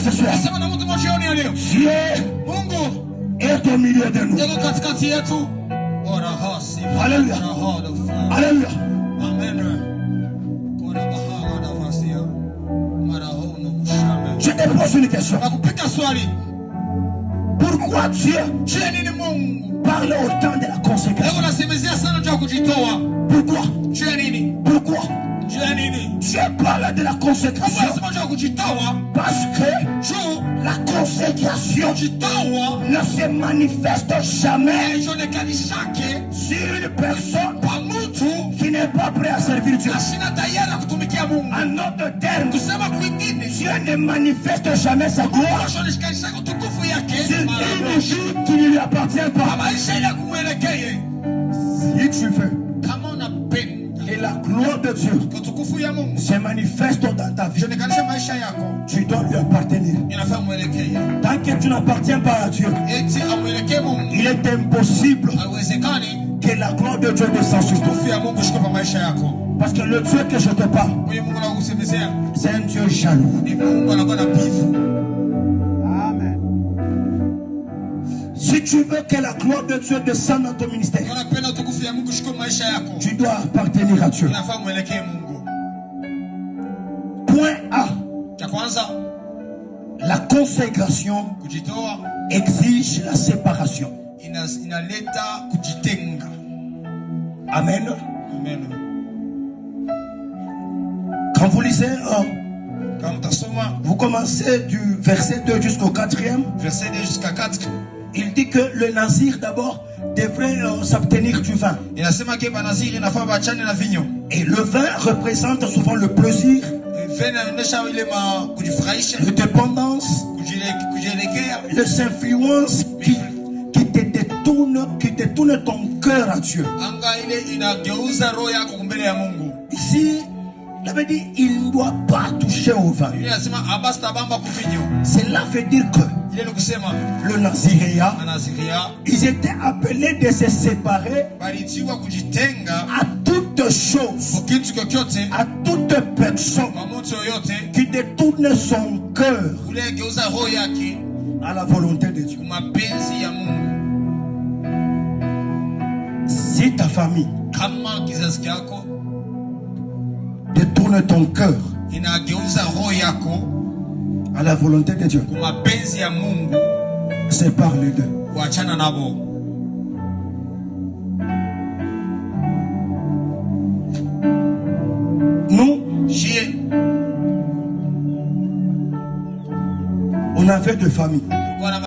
Ce soir, Dieu est au milieu de nous. Alléluia. Alléluia. Je te pose une question. Pourquoi Dieu parle autant de la conséquence? Pourquoi? Pourquoi? Dieu parle de la consécration parce que la consécration ne se manifeste jamais sur une personne qui n'est pas prêt à servir Dieu. En d'autres termes, Dieu ne manifeste jamais sa gloire sur une vie qui ne lui appartient pas. Si tu veux que la gloire de Dieu se manifeste dans ta vie, tu dois lui appartenir. Tant que tu n'appartiens pas à Dieu, il est impossible que la gloire de Dieu descende sur toi. Parce que le Dieu que je te parle, c'est un Dieu jaloux. Amen. Si tu veux que la gloire de Dieu descende dans ton ministère, tu dois appartenir à Dieu. Point A. La consécration exige la séparation. Amen. Quand vous lisez, vous commencez du verset 2 jusqu'au 4e. Verset 2 jusqu'à 4. Il dit que le nazir d'abord devrait s'abstenir du vin. Et le vin représente souvent le plaisir, la dépendance, les influences qui te détournent ton cœur à Dieu. Ici, il avait dit il ne doit pas toucher au vin. Cela veut dire que le Naziréa, ils étaient appelés de se séparer à toute chose, à toute personne qui détourne son cœur à la volonté de Dieu. Si ta famille détourne ton cœur à la volonté de Dieu, sépare les deux. Nous, on avait deux familles.